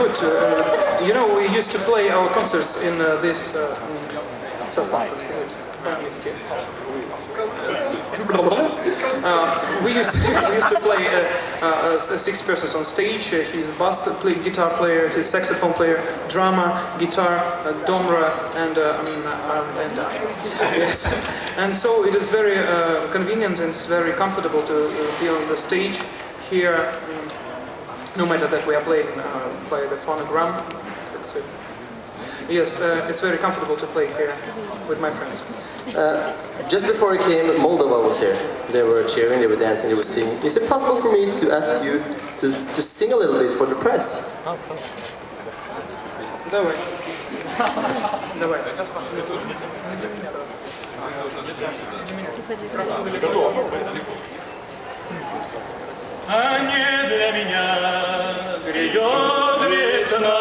good. You know, we used to play our concerts in this we used to play 6 persons on stage. He's a guitar player, he's saxophone player, drummer, guitar, domra, and yes. And so it is very convenient and it's very comfortable to be on the stage here, no matter that we are playing by the phonogram. Yes, it's very comfortable to play here with my friends. Just before I came, Moldova was here. They were cheering, they were dancing, they were singing. Is it possible for me to ask you to sing a little bit for the press? Давай. Давай. А не для меня грядет весна,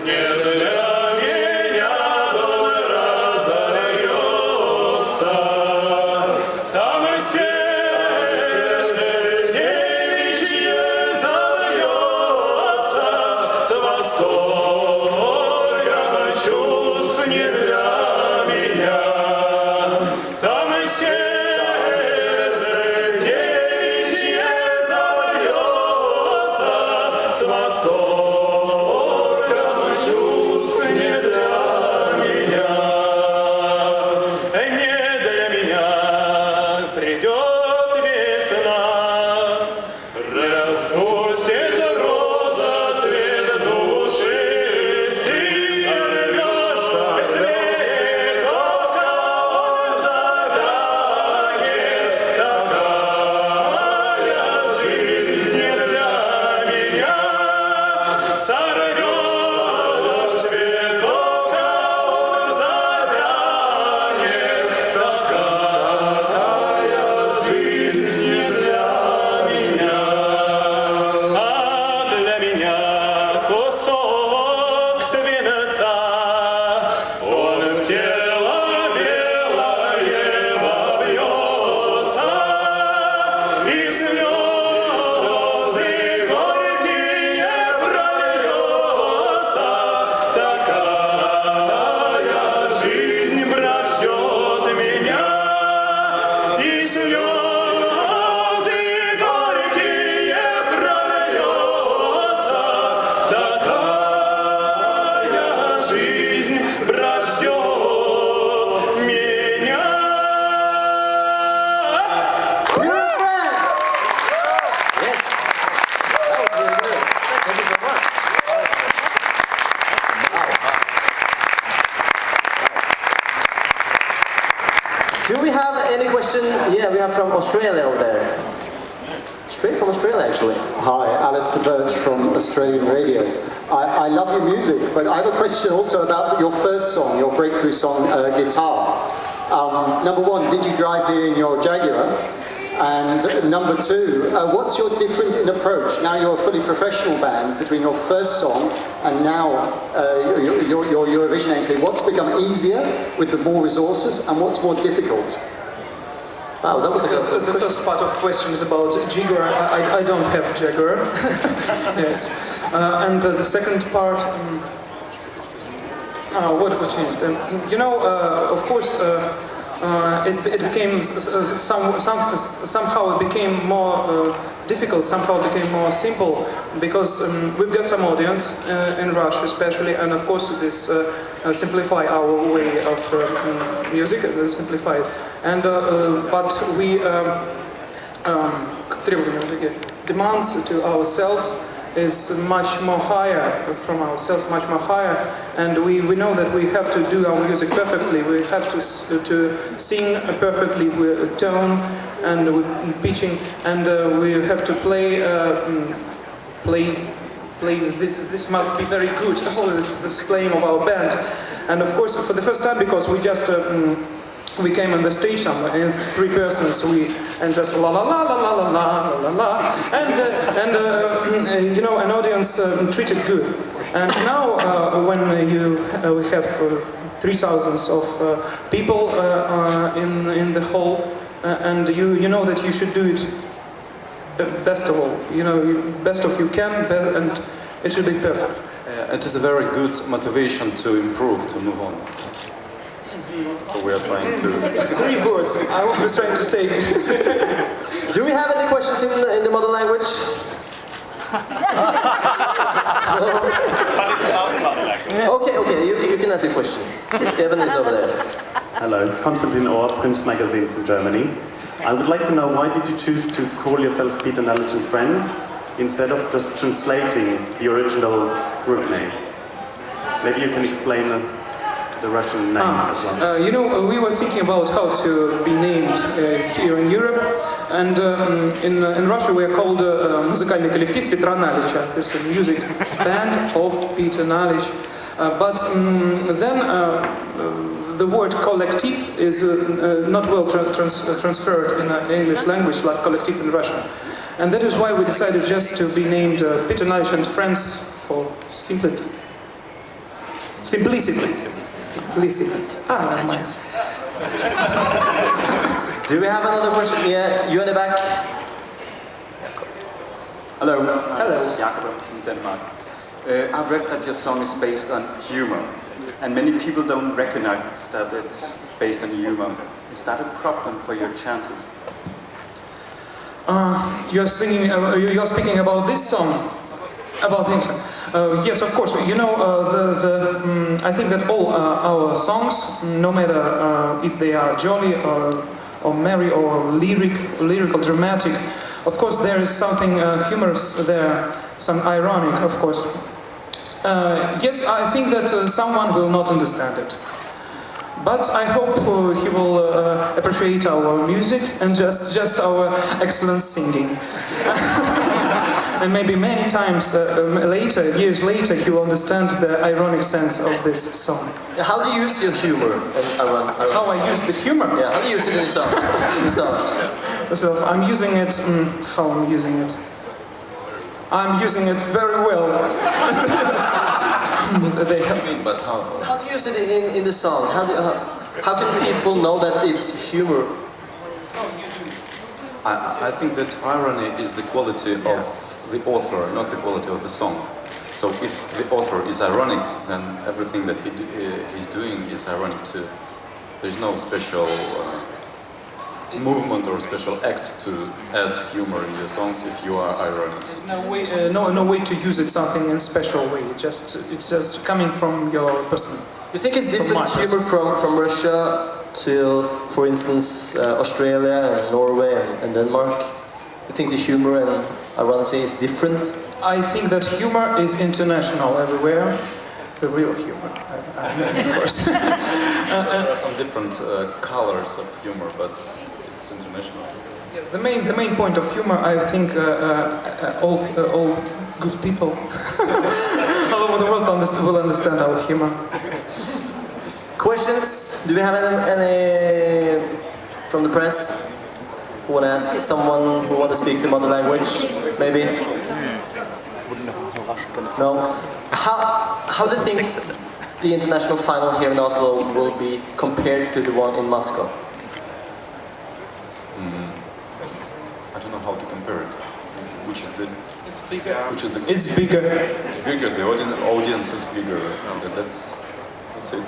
не для Do we have any question? Yeah, we have from Australia over there. Straight from Australia, actually. Hi, Alistair Birch from Australian Radio. I love your music, but I have a question also about your first song, your breakthrough song, Guitar. Number one, did you drive here in your Jaguar? And number two, what's your difference in approach? Now you're a fully professional band, between your first song and now your Eurovision entry. What's become easier with the more resources and what's more difficult? Wow, that was a good The first part of the question is about Jaguar. I don't have Jaguar. Yes. And the second part, what has changed? You know, of course, it became somehow it became more difficult. Somehow it became more simple because we've got some audience in Russia, especially, and of course this simplify our way of music. Simplify it, and but we demands to ourselves is much more higher from ourselves, much more higher, and we know that we have to do our music perfectly. We have to sing perfectly with tone and with pitching, and we have to play. This must be very good. Oh, this playing of our band, and of course for the first time because we just. We came on the stage somewhere, and 3 persons. And just la la la la la la la la la, and you know, an audience treated good. And now, when we have 3,000 of people in the hall, and you know that you should do it best of all. You know, best of you can, and it should be perfect. It is a very good motivation to improve, to move on. So we are trying to... 3 words I was trying to say. Do we have any questions in the mother language? Okay, you can ask a question. Evan is over there. Hello, Konstantin Orr, Prince Magazine from Germany. I would like to know, why did you choose to call yourself Peter Nalitch and Friends instead of just translating the original group name? Maybe you can explain the Russian name as well. You know, we were thinking about how to be named here in Europe, and in Russia we are called Музыкальный коллектив Петра Налича. It's a music band of Peter Nalitch. But then the word collective is not well transferred in English language like collective in Russian. And that is why we decided just to be named Peter Nalitch and Friends for simplicity. Simplicity. Never mind. Do we have another question? Yeah, you in the back. Hello. Hello. Jakob from Denmark. I've read that your song is based on humor, and many people don't recognize that it's based on humor. Is that a problem for your chances? You're speaking about this song? About him? Yes, of course. You know, I think that all our songs, no matter if they are jolly or merry or lyrical, dramatic, of course there is something humorous there, some ironic, of course. Yes, I think that someone will not understand it. But I hope he will appreciate our music and just our excellent singing. And maybe many times later, years later, he will understand the ironic sense of this song. How do you use your humor? How I use the humor? Yeah, how do you use it in the song? So I'm using it. How I'm using it? I'm using it very well. But how? How do you use it in the song? How can people know that it's humor? I think that irony is the quality of the author, not the quality of the song. So if the author is ironic, then everything that he's doing is ironic too. There's no special movement or special act to add humor in your songs if you are ironic. No way to use it something in a special way. It's just coming from your person. You think it's different humor from Russia to, for instance, Australia and Norway and Denmark? You think the humor and irony is different? I think that humor is international everywhere. The real humor, of course. There are some different colors of humor, but it's international. Yes, the main point of humor, I think, all good people all over the world will understand our humor. Questions? Do we have any from the press who want to ask? Someone who want to speak the mother language? Maybe? No? How do you think the international final here in Oslo will be compared to the one in Moscow? I don't know how to compare it. Which is the? It's bigger. Which is the? It's bigger. It's bigger. The audience is bigger. That's it.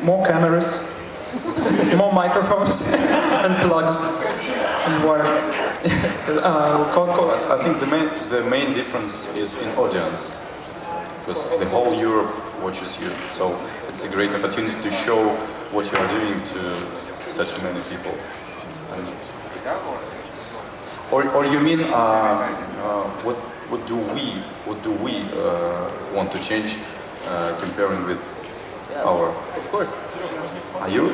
More cameras, more microphones, and plugs, and wire. I think the main difference is in audience, because the whole Europe watches you. So it's a great opportunity to show what you are doing to such many people. And, or you mean what do we want to change comparing with our? Of course. Are you?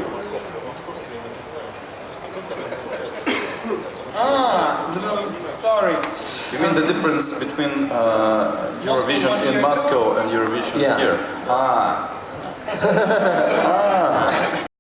Sorry. You mean the difference between Eurovision in Moscow and Eurovision here?